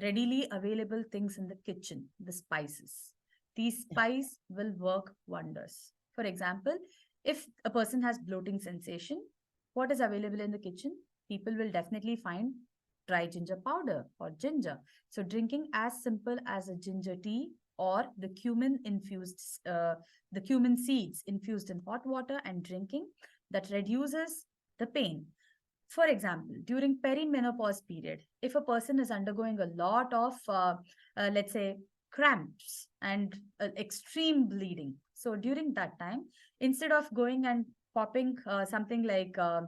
readily available things in the kitchen, the spices. These spice will work wonders. For example, if a person has bloating sensation, what is available in the kitchen? People will definitely find dry ginger powder or ginger. So drinking as simple as a ginger tea or the cumin seeds infused in hot water and drinking, that reduces the pain. For example, during perimenopause period, if a person is undergoing a lot of, let's say, cramps and extreme bleeding, so during that time, instead of going and popping something like uh,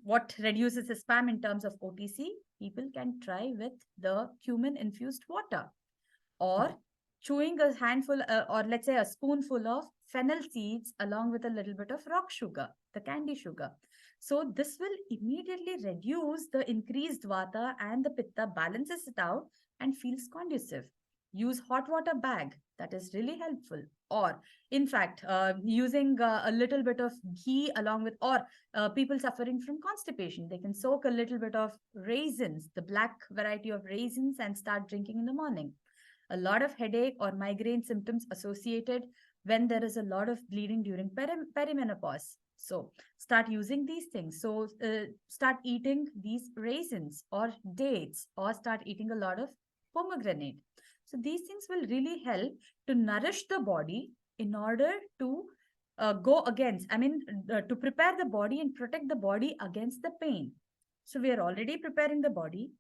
what reduces the spam in terms of OTC, people can try with the cumin infused water, or chewing a handful or let's say a spoonful of fennel seeds along with a little bit of rock sugar, the candy sugar. So this will immediately reduce the increased vata and the pitta, balances it out and feels conducive. Use hot water bag, that is really helpful. Or in fact, using a little bit of ghee along with, or people suffering from constipation, they can soak a little bit of raisins, the black variety of raisins, and start drinking in the morning. A lot of headache or migraine symptoms associated when there is a lot of bleeding during perimenopause. So start using these things. So start eating these raisins or dates, or start eating a lot of pomegranate. So these things will really help to nourish the body in order to go against, to prepare the body and protect the body against the pain. So we are already preparing the body,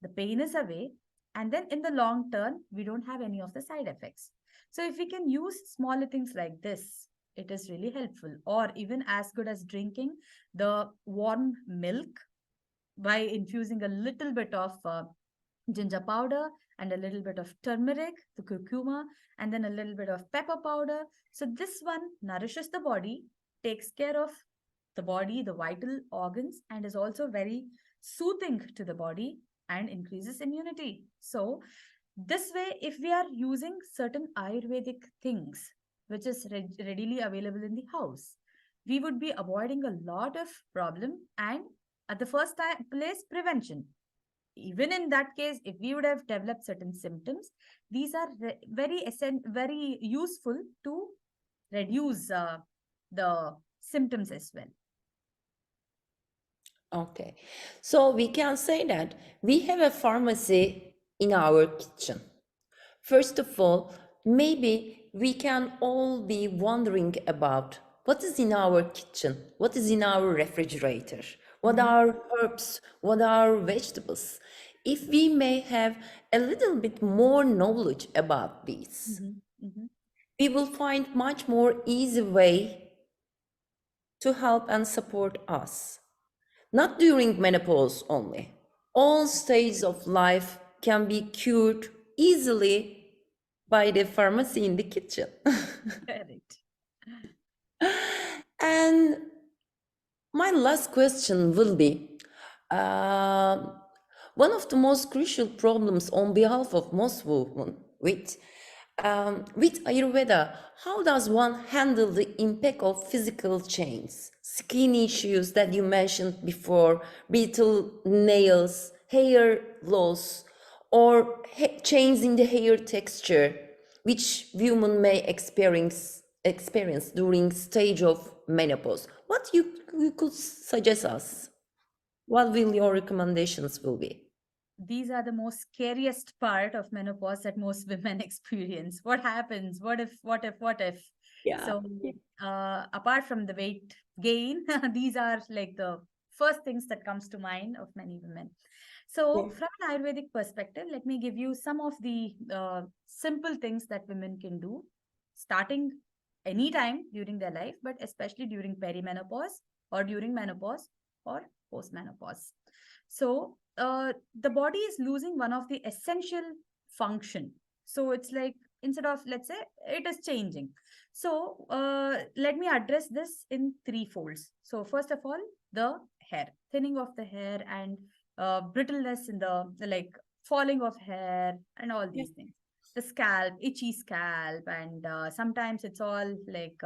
the pain is away, and then in the long term we don't have any of the side effects. So if we can use smaller things like this, it is really helpful. Or even as good as drinking the warm milk by infusing a little bit of ginger powder and a little bit of turmeric, the curcuma, and then a little bit of pepper powder. So this one nourishes the body, takes care of the body, the vital organs, and is also very soothing to the body and increases immunity. So this way, if we are using certain Ayurvedic things, which is readily available in the house, we would be avoiding a lot of problem, and at the first place, prevention. Even in that case, if we would have developed certain symptoms, these are very useful to reduce the symptoms as well. Okay, so we can say that we have a pharmacy in our kitchen. First of all, maybe we can all be wondering about what is in our kitchen, what is in our refrigerator, what Mm-hmm. are herbs, what are vegetables. If we may have a little bit more knowledge about these, Mm-hmm. Mm-hmm. we will find much more easy way to help and support us. Not during menopause only. All stages of life can be cured easily by the pharmacy in the kitchen. Correct. And my last question will be one of the most crucial problems on behalf of most women with Ayurveda, how does one handle the impact of physical change, skin issues that you mentioned before, brittle nails, hair loss, or change in the hair texture, which women may experience during stage of menopause? What you could suggest us? What will your recommendations will be? These are the most scariest part of menopause that most women experience. What happens? What if? Yeah. So apart from the weight gain, these are like the first things that comes to mind of many women. Yeah. So from an Ayurvedic perspective, let me give you some of the simple things that women can do, starting anytime during their life, but especially during perimenopause or during menopause or postmenopause. So the body is losing one of the essential function. So it's like, instead of, let's say, it is changing. So let me address this in three folds. So first of all, the hair, thinning of the hair, and brittleness in the like falling of hair and all Yeah. these things. The scalp, itchy scalp, and sometimes it's all like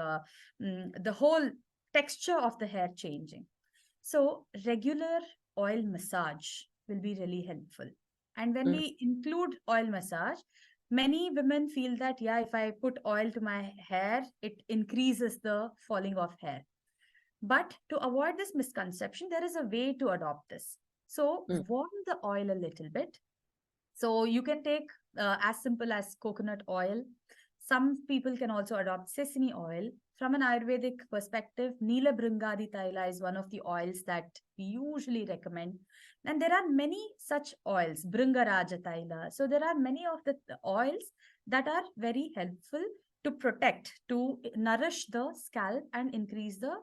the whole texture of the hair changing. So regular oil massage will be really helpful. And when Mm, we include oil massage, many women feel that, yeah, if I put oil to my hair, it increases the falling of hair. But to avoid this misconception, there is a way to adopt this. So mm, warm the oil a little bit. So you can take as simple as coconut oil. Some people can also adopt sesame oil. From an Ayurvedic perspective, Neela Bringadi Taila is one of the oils that we usually recommend. And there are many such oils, Bringaraja Taila. So there are many of the oils that are very helpful to protect, to nourish the scalp and increase the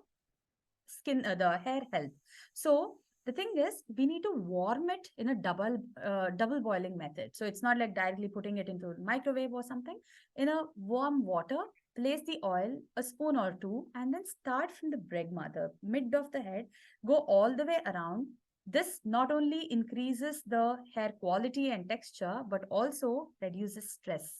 the hair health. So the thing is, we need to warm it in a double boiling method. So it's not like directly putting it into microwave or something. In a warm water, place the oil, a spoon or two, and then start from the bregma, the mid of the head, go all the way around. This not only increases the hair quality and texture, but also reduces stress.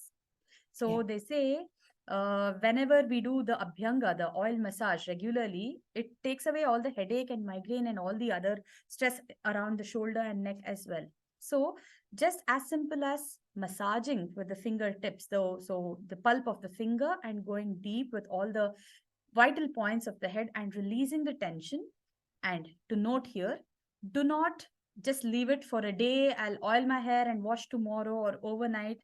yeah. So they say whenever we do the abhyanga, the oil massage regularly, it takes away all the headache and migraine and all the other stress around the shoulder and neck as well. So just as simple as massaging with the fingertips, though, so the pulp of the finger and going deep with all the vital points of the head and releasing the tension. And to note here, do not just leave it for a day. I'll oil my hair and wash tomorrow or overnight.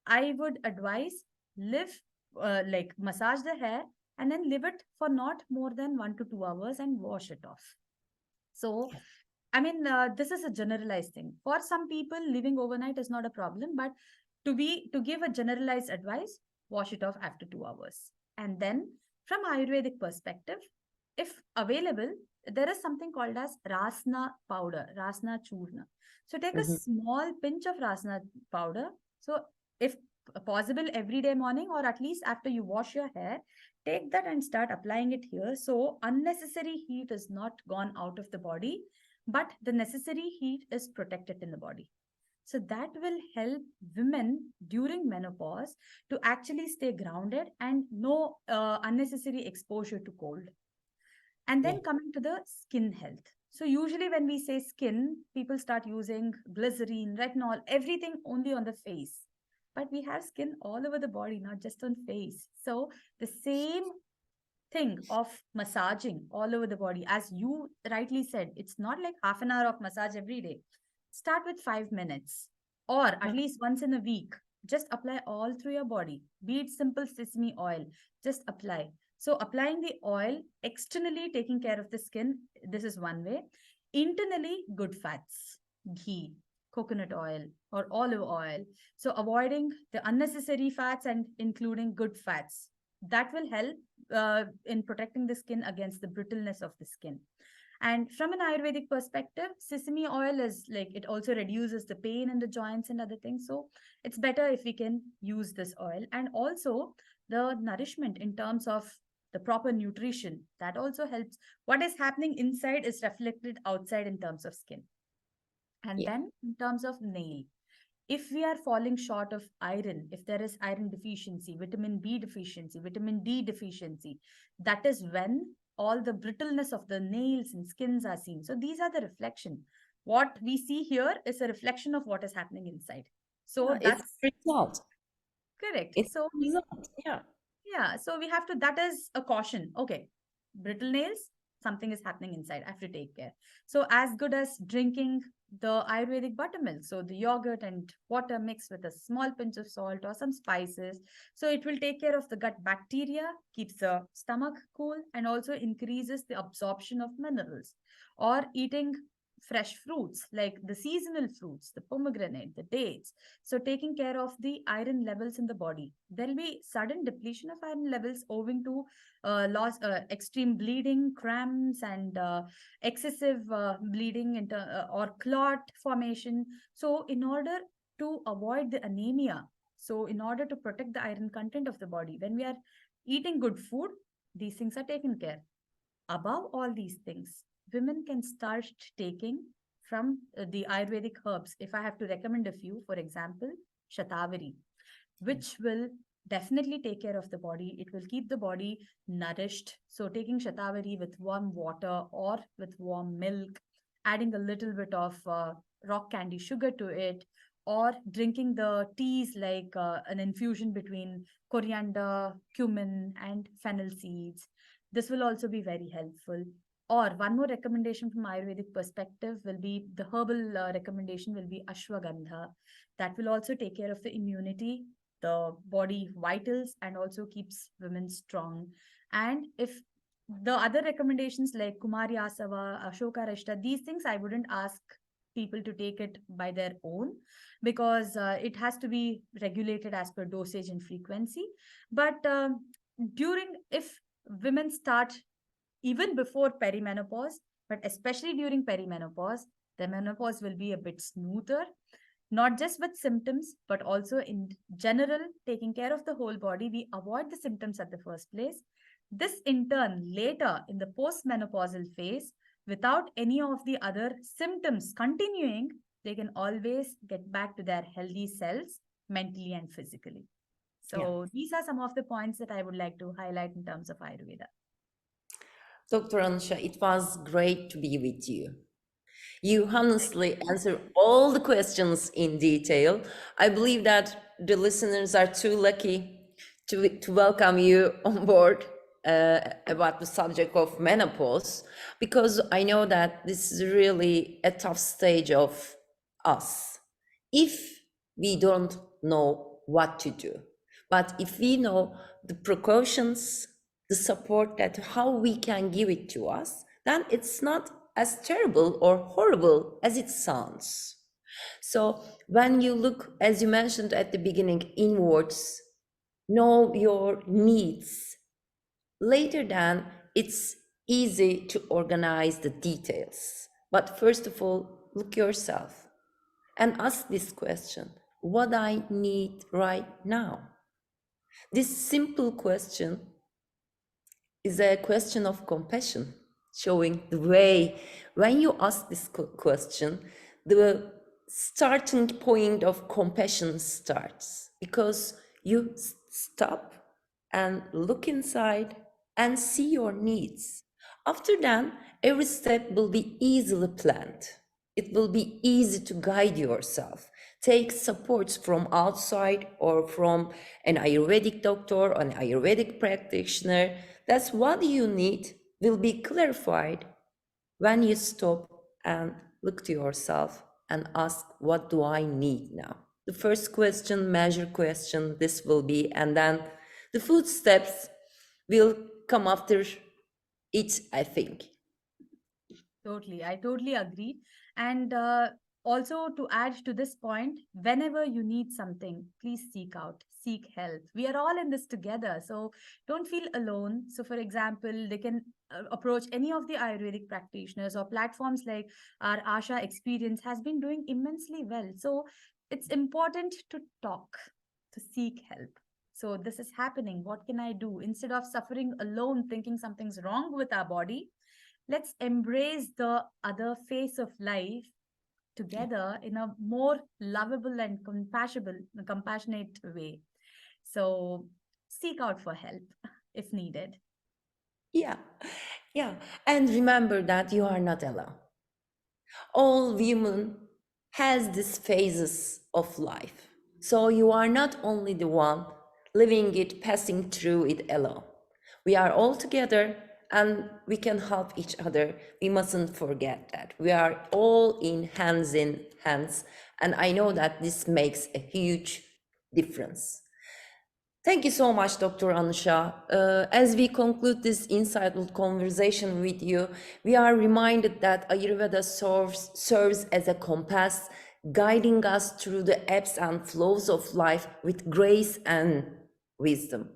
I would advise live like massage the hair and then leave it for not more than 1 to 2 hours and wash it off. So, I mean, this is a generalized thing. For some people, living overnight is not a problem, but to give a generalized advice, wash it off after 2 hours. And then, from Ayurvedic perspective, if available, there is something called as rasna powder, rasna churna. So take a Mhm. small pinch of rasna powder. So if possible, every day morning or at least after you wash your hair, take that and start applying it here. So unnecessary heat is not gone out of the body, but the necessary heat is protected in the body. So that will help women during menopause to actually stay grounded and no unnecessary exposure to cold. And Yeah. then coming to the skin health. So usually when we say skin, people start using glycerine, retinol, everything only on the face. But we have skin all over the body, not just on face. So the same thing of massaging all over the body, as you rightly said, it's not like half an hour of massage every day. Start with 5 minutes or at Okay. least once in a week. Just apply all through your body, be it simple sesame oil, just apply. So applying the oil externally, taking care of the skin, this is one way. Internally, good fats, ghee, coconut oil or olive oil. So avoiding the unnecessary fats and including good fats, that will help in protecting the skin against the brittleness of the skin. And from an Ayurvedic perspective, sesame oil is like, it also reduces the pain in the joints and other things. So it's better if we can use this oil. And also the nourishment in terms of the proper nutrition, that also helps. What is happening inside is reflected outside in terms of skin. And Yeah. then in terms of nail, if we are falling short of iron, if there is iron deficiency, vitamin B deficiency, vitamin D deficiency, that is when all the brittleness of the nails and skins are seen. So these are the reflection. What we see here is a reflection of what is happening inside. So It's that's a result. correct. It's So a we, result. Yeah. yeah, so we have to, that is a caution. Okay, brittle nails, something is happening inside. I have to take care. So, as good as drinking the Ayurvedic buttermilk, so the yogurt and water mixed with a small pinch of salt or some spices. So, it will take care of the gut bacteria, keeps the stomach cool, and also increases the absorption of minerals. Or eating fresh fruits, like the seasonal fruits, the pomegranate, the dates. So taking care of the iron levels in the body. There'll be sudden depletion of iron levels owing to extreme bleeding, cramps, and excessive bleeding or clot formation. So in order to avoid the anemia, so in order to protect the iron content of the body, when we are eating good food, these things are taken care. Above all these things, women can start taking from the Ayurvedic herbs. If I have to recommend a few, for example, Shatavari, which will definitely take care of the body. It will keep the body nourished. So, taking Shatavari with warm water or with warm milk, adding a little bit of rock candy sugar to it, or drinking the teas like an infusion between coriander, cumin, and fennel seeds. This will also be very helpful. Or one more recommendation from Ayurvedic perspective will be the herbal recommendation will be ashwagandha. That will also take care of the immunity, the body vitals, and also keeps women strong. And if the other recommendations like Kumari Asava, Ashoka Rashta, these things I wouldn't ask people to take it by their own, because it has to be regulated as per dosage and frequency. But during, if women start even before perimenopause, but especially during perimenopause, the menopause will be a bit smoother, not just with symptoms, but also in general, taking care of the whole body. We avoid the symptoms at the first place. This, in turn, later in the postmenopausal phase, without any of the other symptoms continuing, they can always get back to their healthy selves mentally and physically. Yeah. So, these are some of the points that I would like to highlight in terms of Ayurveda. Dr. Anusha, it was great to be with you. You honestly answer all the questions in detail. I believe that the listeners are too lucky to welcome you on board about the subject of menopause, because I know that this is really a tough stage of us if we don't know what to do. But if we know the precautions, the support, that how we can give it to us, then it's not as terrible or horrible as it sounds. So when you look, as you mentioned at the beginning, inwards, know your needs. Later then, it's easy to organize the details. But first of all, look yourself and ask this question: what I need right now? This simple question is a question of compassion, showing the way. When you ask this question, the starting point of compassion starts, because you stop and look inside and see your needs. After that, every step will be easily planned. It will be easy to guide yourself. Take supports from outside or from an Ayurvedic doctor, an Ayurvedic practitioner. That's what you need will be clarified when you stop and look to yourself and ask, what do I need now? The first question, measure question, this will be, and then the footsteps will come after it, I think. Totally. I totally agree. And also, to add to this point, whenever you need something, please seek out, seek help. We are all in this together. So don't feel alone. So, for example, they can approach any of the Ayurvedic practitioners, or platforms like our Asha Experience has been doing immensely well. So it's important to talk, to seek help. So this is happening. What can I do? Instead of suffering alone, thinking something's wrong with our body, let's embrace the other face of life together in a more lovable and compassionate way. So seek out for help if needed. Yeah, yeah. And remember that you are not alone. All women has these phases of life. So you are not only the one living it, passing through it alone. We are all together and we can help each other. We mustn't forget that. We are all in hands. And I know that this makes a huge difference. Thank you so much, Dr. Anusha. As we conclude this insightful conversation with you, we are reminded that Ayurveda serves as a compass, guiding us through the ebbs and flows of life with grace and wisdom.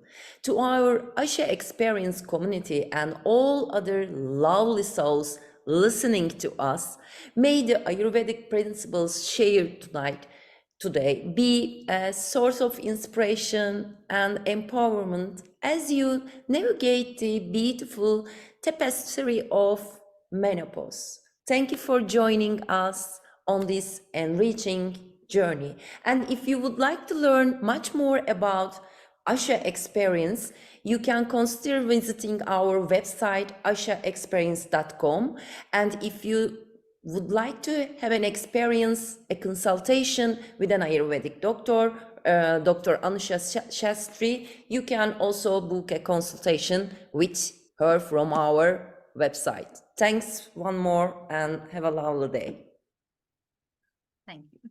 To our Asha Experience community and all other lovely souls listening to us, may the Ayurvedic principles shared today be a source of inspiration and empowerment as you navigate the beautiful tapestry of menopause. Thank you for joining us on this enriching journey. And if you would like to learn much more about Asha Experience, you can consider visiting our website ashaexperience.com. And if you would like to have an experience, a consultation with an Ayurvedic doctor, Dr. Anoosha Shastri, you can also book a consultation with her from our website. Thanks one more and have a lovely day. Thank you.